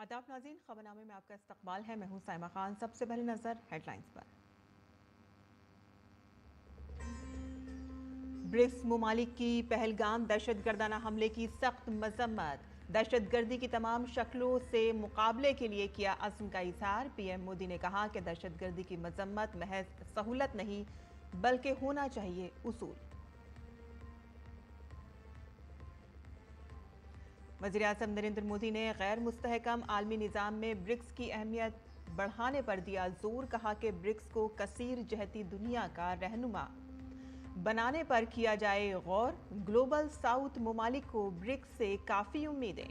आदाब नाज़रीन, खबरनामे में आपका इस्तकबाल है। मैं हूं साइमा खान। सबसे पहले नजर हेडलाइंस पर। ब्रिक्स मुमालिक की पहलगाम दहशतगर्दाना हमले की सख्त मजम्मत। दहशतगर्दी की तमाम शक्लों से मुकाबले के लिए किया अज़्म का इजहार। पीएम मोदी ने कहा कि दहशतगर्दी की मजम्मत महज सहूलत नहीं बल्कि होना चाहिए उसूल। वज़ीर-ए-आज़म नरेंद्र मोदी ने गैर मुस्तहकम आलमी निज़ाम में ब्रिक्स की अहमियत बढ़ाने पर दिया जोर। कहा कि ब्रिक्स को कसीर जहती दुनिया का रहनुमा बनाने पर किया जाए गौर। ग्लोबल साउथ मुमालिक को ब्रिक्स से काफ़ी उम्मीदें।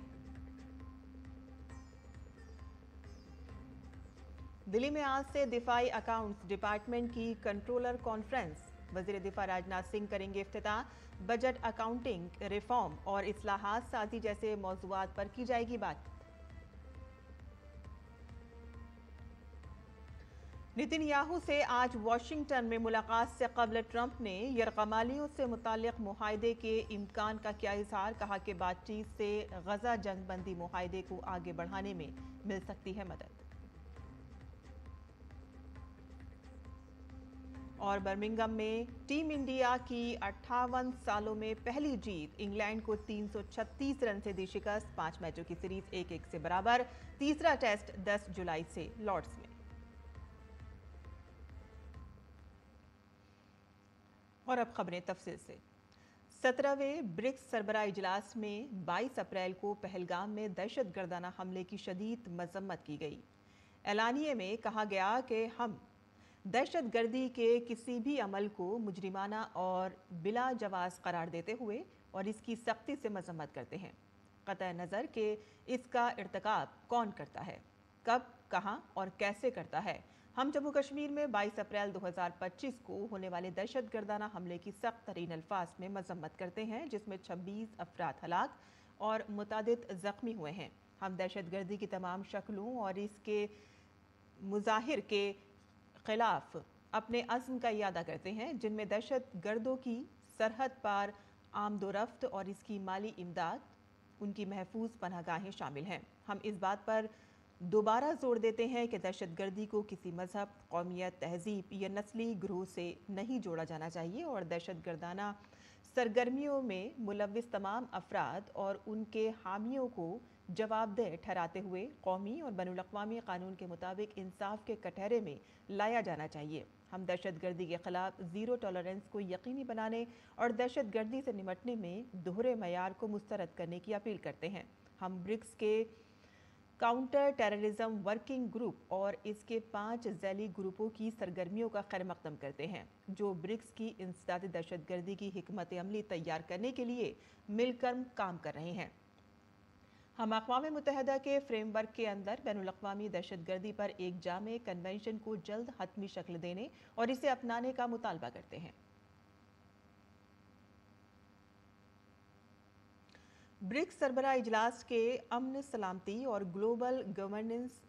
दिल्ली में आज से दिफाई अकाउंट्स डिपार्टमेंट की कंट्रोलर कॉन्फ्रेंस। वज़ीर दिफा राजनाथ सिंह करेंगे इफ्तिताह। बजट, अकाउंटिंग रिफॉर्म और इस्लाहात साजी जैसे मौज़ूआत पर की जाएगी बात। नेतन्याहू से आज वाशिंगटन में मुलाकात से कबल ट्रंप ने यरगमालियों से मुताल्लिक मुआहदे के इम्कान का किया इजहार। कहा कि बातचीत से गजा जंग बंदी मुआहदे को आगे बढ़ाने में मिल सकती है मदद। और बर्मिंघम में टीम इंडिया की 58 सालों में पहली जीत। इंग्लैंड को 336 रन से दी शिकस्त। 5 मैचों की सीरीज 1-1 से बराबर। तीसरा टेस्ट 10 जुलाई से लॉर्ड्स में। और अब खबरें तफसील से। 17वें ब्रिक्स सरबराह इजलास में 22 अप्रैल को पहलगाम में दहशतगर्दाना हमले की शदीद मजम्मत की गई। एलानिये में कहा गया कि हम दहशतगर्दी के किसी भी अमल को मुजरिमाना और बिला जवाज करार देते हुए और इसकी सख्ती से मजम्मत करते हैं। कतई नज़र कि इसका इर्तिकाब कौन करता है, कब, कहां और कैसे करता है। हम जम्मू कश्मीर में 22 अप्रैल 2025 को होने वाले दहशतगर्दाना हमले की सख्त तरीन अल्फाज में मजम्मत करते हैं, जिसमें 26 अफराद हलाक और मुतादिद जख्मी हुए हैं। हम दहशतगर्दी की तमाम शक्लों और इसके मुजाहिर के खिलाफ अपने अज़्म का इयादा करते हैं, जिनमें दहशत गर्दों की सरहद पार आमदोरफ्त और इसकी माली इमदाद, उनकी महफूज पनाहगाहें शामिल हैं। हम इस बात पर दोबारा जोर देते हैं कि दहशतगर्दी को किसी मजहब, कौमियत, तहजीब या नस्ली ग्रोह से नहीं जोड़ा जाना चाहिए और दहशतगर्दाना सरगर्मियों में मुलविस तमाम अफराद और उनके हामियों को जवाबदेह ठहराते हुए कौमी और बैनुल अक़वामी कानून के मुताबिक इंसाफ के कटहरे में लाया जाना चाहिए। हम दहशतगर्दी के खिलाफ ज़ीरो टॉलरेंस को यकीनी बनाने और दहशतगर्दी से निपटने में दोहरे मयार को मुस्तरद करने की अपील करते हैं। हम ब्रिक्स के काउंटर टेररिज्म वर्किंग ग्रुप और इसके 5 ज़ैली ग्रुपों की सरगर्मियों का खैर मकदम करते हैं, जो ब्रिक्स की इंसदादी दहशतगर्दी की हिकमत अमली तैयार करने के लिए मिलकर काम कर रहे हैं। हम अक़वाम मुत्तहिदा के फ्रेमवर्क के अंदर बैनुल अक़वामी दहशतगर्दी पर एक जामे कन्वेंशन को जल्द हतमी शक्ल देने और इसे अपनाने का मुतालबा करते हैं। ब्रिक्स सरबराह इजलास के अमन, सलामती और ग्लोबल गवर्नेंस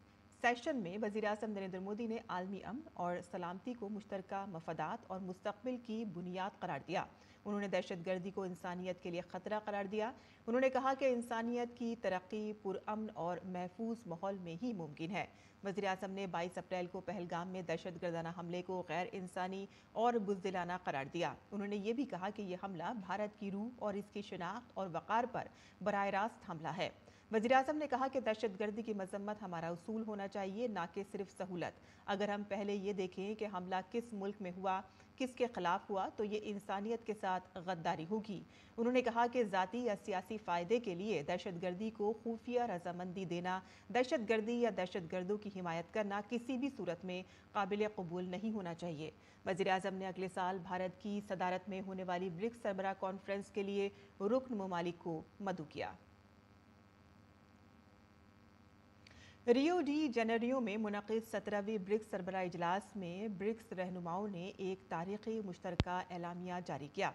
सेशन में वज़ीर-ए-आज़म नरेंद्र मोदी ने आलमी अमन और सलामती को मुश्तरका मफादात और मुस्तक़बिल की बुनियाद करार दिया। उन्होंने दहशतगर्दी को इंसानियत के लिए ख़तरा करार दिया। उन्होंने कहा कि इंसानियत की तरक्की पुरअमन और महफूज माहौल में ही मुमकिन है। वज़ीर-ए-आज़म ने 22 अप्रैल को पहलगाम में दहशतगर्दाना हमले को गैर इंसानी और बुज़दिलाना करार दिया। उन्होंने ये भी कहा कि यह हमला भारत की रूह और इसकी शनाख्त और वक़ार पर बराह रास्त हमला है। वज़ीर-ए-आज़म ने कहा कि दहशतगर्दी की मजम्मत हमारा उसूल होना चाहिए, ना कि सिर्फ सहूलत। अगर हम पहले ये देखें कि हमला किस मुल्क में हुआ, किसके खिलाफ हुआ, तो ये इंसानियत के साथ गद्दारी होगी। उन्होंने कहा कि ज़ाती या सियासी फ़ायदे के लिए दहशतगर्दी को खुफिया रजामंदी देना, दहशतगर्दी या दहशतगर्दों की हिमायत करना किसी भी सूरत में काबिल कबूल नहीं होना चाहिए। वज़ीर-ए-आज़म ने अगले साल भारत की सदारत में होने वाली ब्रिक्स सरबराह कॉन्फ्रेंस के लिए रुकन ममालिक को मदऊ किया। रियो डी जेनेरियो में मुनक़िद 17वीं ब्रिक्स सरबराह इजलास में ब्रिक्स रहनुमाओं ने एक तारीख़ी मुश्तरका एलामिया जारी किया,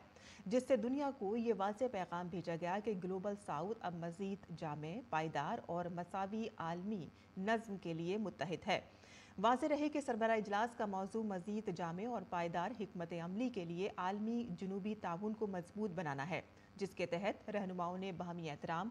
जिससे दुनिया को ये वाज़ेह पैगाम भेजा गया कि ग्लोबल साउथ अब मज़ीद जामे, पायदार और मसावी आलमी नज़्म के लिए मुत्तहिद है। वाज़ेह रहे कि सरबराह इजलास का मौजू मज़ीद जामे और पायदार हिकमत अमली के लिए आलमी जुनूबी ताउन को मजबूत बनाना है, जिसके तहत रहनुमाओं ने बाहमी एहतराम,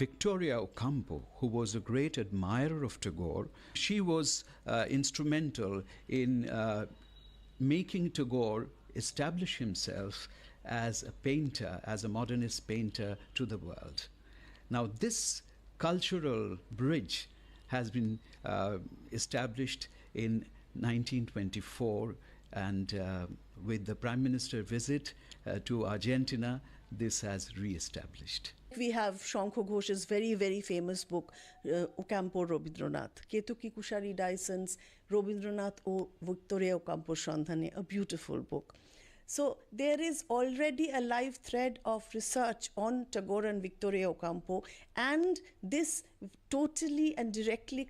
Victoria Ocampo, who was a great admirer of Tagore, she was instrumental in making Tagore establish himself as a painter, as a modernist painter to the world. Now, this cultural bridge has been established in 1924, and with the Prime Minister visit to Argentina, this has re-established. We have Shankho Ghosh's very, very famous book, Ocampo Robindranath, Ketuki Kushari Dyson's Robindranath O Victoria Ocampo Shandhane, a beautiful book. So there is already a live thread of research on Tagore and Victoria Ocampo, and this totally and directly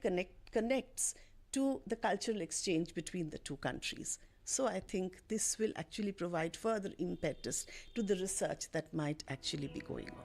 connects to the cultural exchange between the two countries. So I think this will actually provide further impetus to the research that might actually be going on.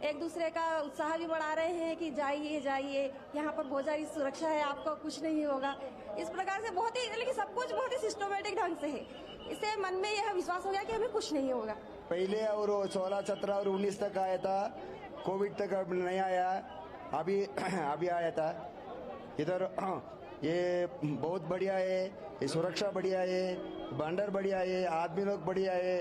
एक दूसरे का उत्साह भी बढ़ा रहे हैं कि जाइए जाइए, यहाँ पर बहुत सारी सुरक्षा है, आपको कुछ नहीं होगा। इस प्रकार से बहुत ही, लेकिन सब कुछ बहुत ही सिस्टमेटिक ढंग से है। इससे मन में यह विश्वास हो गया कि हमें कुछ नहीं होगा। पहले और 16, 17 और 19 तक आया था, कोविड तक अब नहीं आया, अभी आया था इधर। ये बहुत बढ़िया है, ये सुरक्षा बढ़िया है, बंदर बढ़िया है, आदमी लोग बढ़िया है,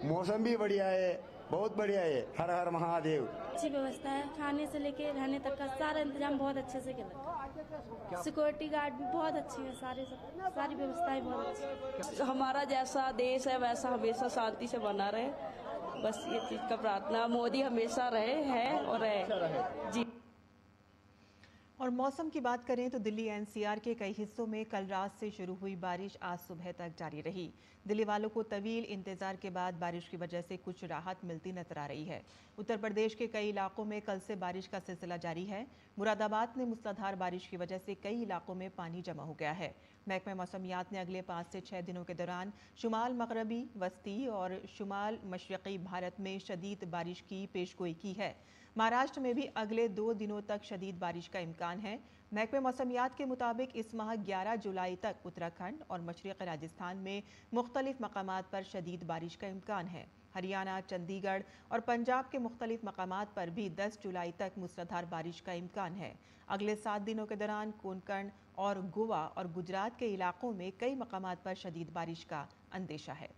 मौसम भी बढ़िया है, बहुत बढ़िया है। हर हर महादेव। अच्छी व्यवस्था है, खाने से लेके रहने तक का सारा इंतजाम बहुत अच्छे से किया। सिक्योरिटी गार्ड भी बहुत अच्छी है, सारी व्यवस्थाएं बहुत अच्छी। हमारा जैसा देश है वैसा हमेशा शांति से बना रहे, बस ये चीज का प्रार्थना। मोदी हमेशा रहे, है और रहे जी। और मौसम की बात करें तो दिल्ली एनसीआर के कई हिस्सों में कल रात से शुरू हुई बारिश आज सुबह तक जारी रही। दिल्ली वालों को तवील इंतजार के बाद बारिश की वजह से कुछ राहत मिलती नजर आ रही है। उत्तर प्रदेश के कई इलाकों में कल से बारिश का सिलसिला जारी है। मुरादाबाद में मूसलाधार बारिश की वजह से कई इलाकों में पानी जमा हो गया है। महकमा मौसमियात ने अगले 5 से 6 दिनों के दौरान शुमाल मगरबी, वस्ती और शुमाल मशरक़ी भारत में शदीद बारिश की पेशगोई की है। महाराष्ट्र में भी अगले 2 दिनों तक शदीद बारिश का इम्कान है। महकमे मौसमियात के मुताबिक इस माह 11 जुलाई तक उत्तराखंड और मशरक़ी राजस्थान में मुख्तलिफ मकामात पर शदीद बारिश का इम्कान है। हरियाणा, चंडीगढ़ और पंजाब के मुख्तलिफ मकामात पर भी 10 जुलाई तक मूसलाधार बारिश का इम्कान है। अगले 7 दिनों के दौरान कोंकण और गोवा और गुजरात के इलाकों में कई मकामात पर शदीद बारिश का अंदेशा है।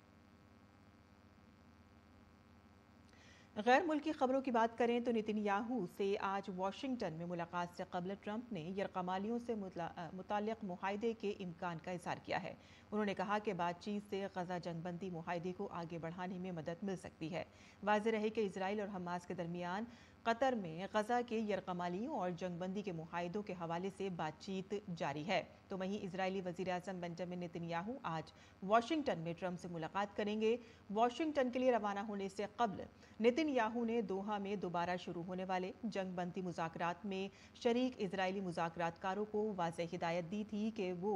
गैर मुल्की खबरों की बात करें तो नेतन्याहू से आज वाशिंगटन में मुलाकात से कबल ट्रंप ने यरकमालियों से मुताल्लिक़ मुआहदे के इम्कान का इज़हार किया है। उन्होंने कहा कि बातचीत से गजा जंगबंदी मुआहदे को आगे बढ़ाने में मदद मिल सकती है। वाज़ेह रहे कि इजराइल और हमास के दरमियान कतर में गजा के यरकमालियों और जंगबंदी के मुआहदों के हवाले से बातचीत जारी है। तो वहीं इजरायली वज़ीर आज़म बेंजामिन नेतन्याहू आज वाशिंगटन में ट्रंप से मुलाकात करेंगे। वाशिंगटन के लिए रवाना होने से कबल नेतन्याहू ने दोहा में दोबारा शुरू होने वाले जंगबंदी मुज़ाकरात में शरीक इजरायली मुज़ाकरातकारों को वाज़ेह हिदायत दी थी कि वो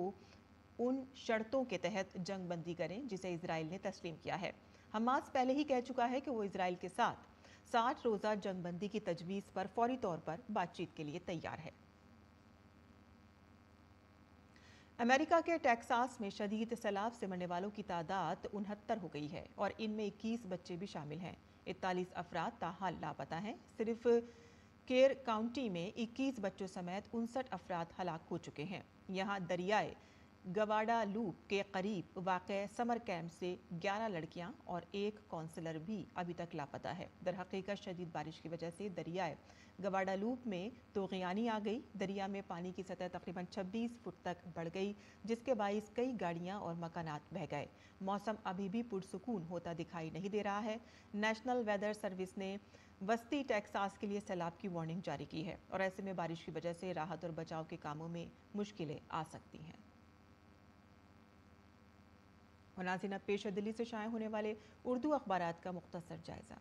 उन शर्तों के तहत जंगबंदी करें जिसे इजराइल ने तस्लीम किया है। हमास पहले ही कह चुका है कि वो इजराइल के साथ 60 रोज़ा जंगबंदी की तजवीज़ पर फौरी तौर पर बातचीत के लिए तैयार है। अमेरिका के टेक्सास में शदीद सैलाब से मरने वालों की तादाद 69 हो गई है और इनमें 21 बच्चे भी शामिल हैं। 41 अफराद ताहाल लापता हैं। सिर्फ केर काउंटी में 21 बच्चों समेत 59 अफराद हलाक हो चुके हैं। यहाँ दरियाए गवाडालूप के करीब वाक़े समर कैंप से 11 लड़कियां और 1 काउंसलर भी अभी तक लापता है। दरहकीकत शदीद बारिश की वजह से दरियाए गवाडालूप में तोग़यानी आ गई। दरिया में पानी की सतह तकरीबन 26 फुट तक बढ़ गई, जिसके बाइस कई गाड़ियां और मकानात बह गए। मौसम अभी भी पुरसुकून होता दिखाई नहीं दे रहा है। नेशनल वेदर सर्विस ने वस्ती टेक्सास के लिए सैलाब की वार्निंग जारी की है और ऐसे में बारिश की वजह से राहत और बचाव के कामों में मुश्किलें आ सकती हैं। और नाज़रीन, अब पेश है दिल्ली से शाये होने वाले उर्दू अखबारात का मुख्तसर जायजा।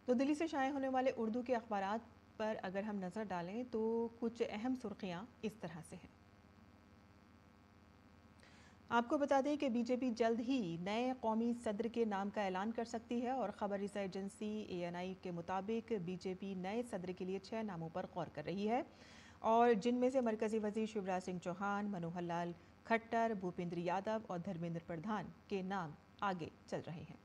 तो दिल्ली से शाये होने वाले उर्दू के अखबारात पर अगर हम नज़र डालें तो कुछ अहम सुर्खियाँ इस तरह से हैं। आपको बता दें कि बीजेपी जल्द ही नए कौमी सदर के नाम का ऐलान कर सकती है और खबर रसा एजेंसी ANI के मुताबिक बीजेपी नए सदर के लिए 6 नामों पर गौर कर रही है और जिनमें से मरकज़ी वज़ीर शिवराज सिंह चौहान, मनोहर लाल खट्टर, भूपेंद्र यादव और धर्मेंद्र प्रधान के नाम आगे चल रहे हैं।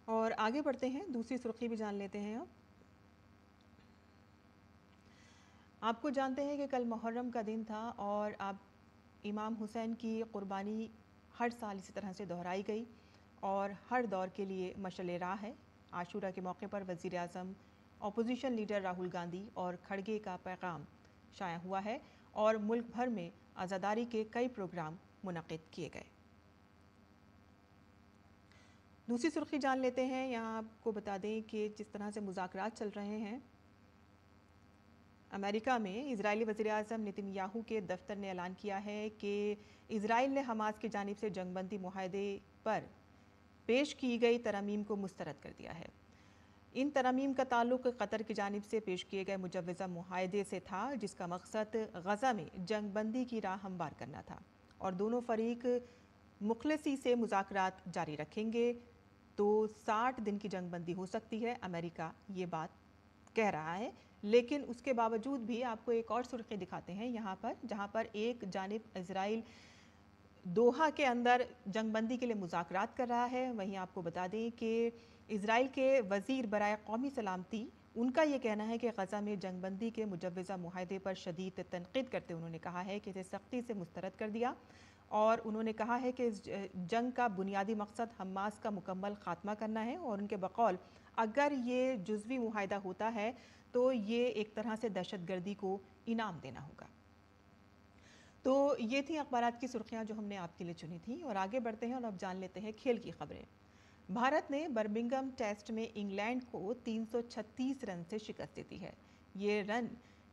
और आगे बढ़ते हैं, दूसरी सुर्खी भी जान लेते हैं। अब आपको जानते हैं कि कल मुहर्रम का दिन था और अब इमाम हुसैन की कुर्बानी हर साल इसी तरह से दोहराई गई और हर दौर के लिए मशअल राह है। आशूरा के मौके पर वज़ीर आज़म, अपोजिशन लीडर राहुल गांधी और खड़गे का पैगाम शाया हुआ है और मुल्क भर में आज़ादारी के कई प्रोग्राम मुनक़िद किए गए। दूसरी सुर्खी जान लेते हैं। यहाँ आपको बता दें कि जिस तरह से मुज़ाकरात चल रहे हैं, अमेरिका में इजरायली वज़ीर आज़म नेतन्याहू के दफ्तर ने ऐलान किया है कि इजराइल ने हमास की जानिब से जंगबंदी मुआहदे पर पेश की गई तरमीम को मुस्तरद कर दिया है। इन तरमीम का ताल्लुक कतर की जानिब से पेश किए गए मुजव्वज़ा मुआहदे से था, जिसका मकसद गज़ा में जंग बंदी की राह हमवार करना था और दोनों फरीक मुखलसी से मुज़ाकरात जारी रखेंगे तो 60 दिन की जंग बंदी हो सकती है। अमेरिका ये बात कह रहा है, लेकिन उसके बावजूद भी आपको एक और सुर्खी दिखाते हैं यहाँ पर, जहाँ पर एक जानिब इजराइल दोहा के अंदर जंगबंदी के लिए मुज़ाकरात कर रहा है, वहीं आपको बता दें कि इजराइल के वज़ीर बराए कौमी सलामती, उनका ये कहना है कि गज़ा में जंगबंदी के मुजव्वज़ा मुआहदे पर शदीद तनक़ीद करते उन्होंने कहा है कि इसे सख्ती से मुस्तरद कर दिया और उन्होंने कहा है कि इस जंग का बुनियादी मकसद हमास का मुकम्मल ख़ात्मा करना है और उनके बकौल अगर ये जुज़वी मुआहदा होता है तो ये एक तरह से दहशतगर्दी को इनाम देना होगा। तो ये थी अखबारात की सुर्खियाँ जो हमने आपके लिए चुनी थी और आगे बढ़ते हैं और अब जान लेते हैं खेल की खबरें। भारत ने बर्मिंघम टेस्ट में इंग्लैंड को 336 रन से शिकस्त दी है। ये रन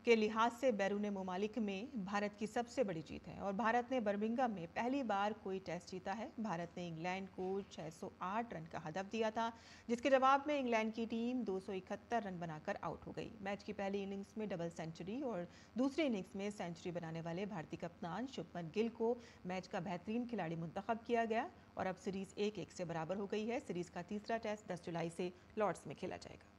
के लिहाज से बैरून ममालिक में भारत की सबसे बड़ी जीत है और भारत ने बर्मिंघम में पहली बार कोई टेस्ट जीता है। भारत ने इंग्लैंड को 608 रन का हदफ दिया था, जिसके जवाब में इंग्लैंड की टीम 271 रन बनाकर आउट हो गई। मैच की पहली इनिंग्स में डबल सेंचुरी और दूसरी इनिंग्स में सेंचुरी बनाने वाले भारतीय कप्तान शुभमन गिल को मैच का बेहतरीन खिलाड़ी मुंतखब किया गया और अब सीरीज़ 1-1 से बराबर हो गई है। सीरीज़ का तीसरा टेस्ट 10 जुलाई से लॉर्ड्स में खेला जाएगा।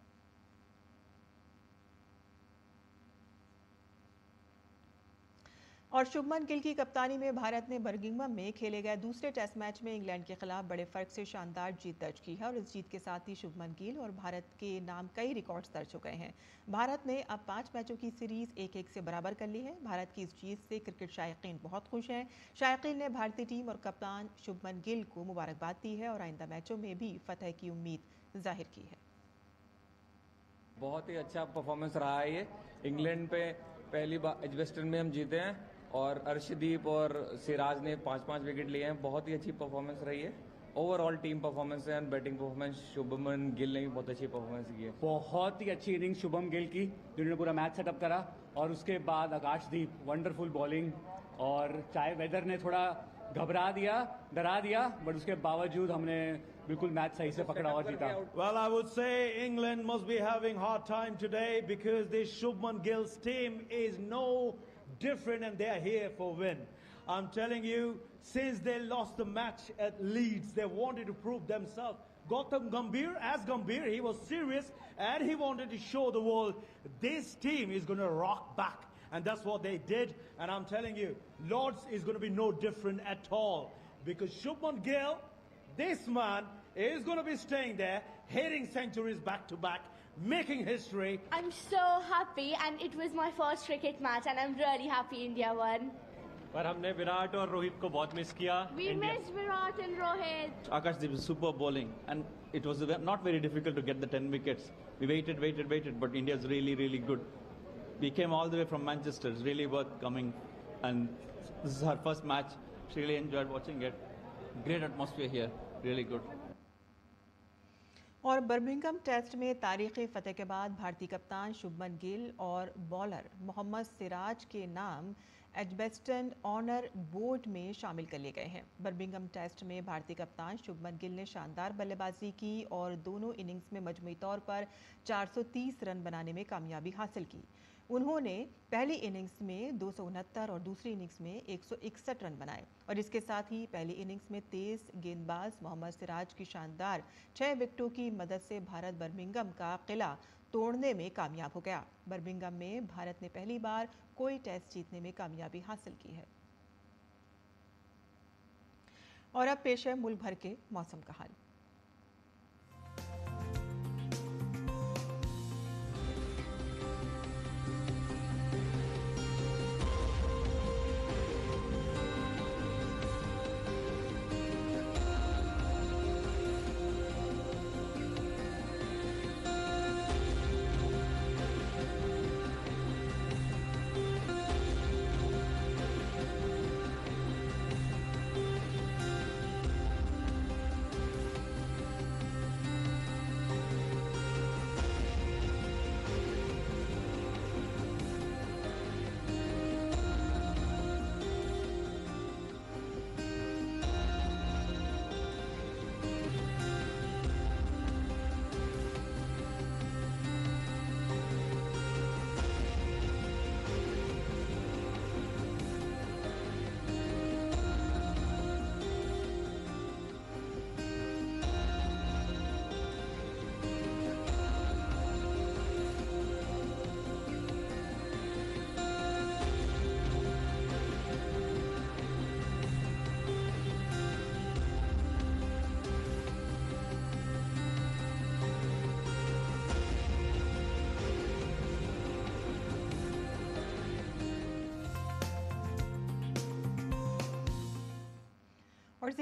और शुभमन गिल की कप्तानी में भारत ने बर्मिंघम में खेले गए दूसरे टेस्ट मैच में इंग्लैंड के खिलाफ बड़े फर्क से शानदार जीत दर्ज की है और इस जीत के साथ ही शुभमन गिल और भारत के नाम कई रिकॉर्ड्स दर्ज हो गए हैं। भारत ने अब 5 मैचों की सीरीज़ 1-1 से बराबर कर ली है। भारत की इस जीत से क्रिकेट शायकीन बहुत खुश हैं। शायकीन ने भारतीय टीम और कप्तान शुभमन गिल को मुबारकबाद दी है और आइंदा मैचों में भी फतह की उम्मीद जाहिर की है। बहुत ही अच्छा परफॉर्मेंस रहा है ये। इंग्लैंड पे पहली बार एजबेस्टन में हम जीते हैं और अर्शदीप और सिराज ने 5-5 विकेट लिए हैं। बहुत ही अच्छी परफॉर्मेंस रही है। Overall team performance and batting performance Shubman Gill ने भी बहुत अच्छी परफॉर्मेंस की है। बहुत ही अच्छी इनिंग्स शुभम गिल की, जिन्होंने पूरा मैच सेटअप करा और उसके बाद आकाशदीप वंडरफुल बॉलिंग और चाहे वेदर ने थोड़ा घबरा दिया, डरा दिया, बट उसके बावजूद हमने बिल्कुल मैच सही से पकड़ा और जीता। Well, I would say England must be having hard time today because this Shubman Gill's team is no different and they are here for win. I'm telling you, since they lost the match at Leeds, they wanted to prove themselves. Gautam Gambhir, as Gambhir, he was serious and he wanted to show the world this team is going to rock back. And that's what they did. And I'm telling you, Lords is going to be no different at all. Because Shubman Gill, this man, is going to be staying there, hitting centuries back to back, making history. I'm so happy and it was my first cricket match and I'm really happy India won. पर हमने विराट और रोहित को बहुत miss किया। We missed Virat and Rohit. Akashdeep is super bowling and it was not very difficult to get the 10 wickets. We waited, but India's really good. We came all the way from Manchester. It's really worth coming, and this is our first match. Really enjoyed watching it. Great atmosphere here. Really good. और Birmingham test में तारीखी फतेह के बाद भारतीय कप्तान शुभमन गिल और bowler Mohammad Siraj के नाम एजबेस्टन ऑनर बोर्ड में शामिल कर लिए गए हैं। बर्मिंघम टेस्ट में भारतीय कप्तान शुभमन गिल ने शानदार बल्लेबाजी की और दोनों इनिंग्स में मजमूई तौर पर 430 रन बनाने में कामयाबी हासिल की। उन्होंने पहली इनिंग्स में 269 और दूसरी इनिंग्स में 161 रन बनाए और इसके साथ ही पहली इनिंग्स में तेज गेंदबाज मोहम्मद सिराज की शानदार 6 विकेटों की मदद से भारत बर्मिंघम का किला तोड़ने में कामयाब हो गया। बर्मिंघम में भारत ने पहली बार कोई टेस्ट जीतने में कामयाबी हासिल की है। और अब पेश है मुल्क भर के मौसम का हाल।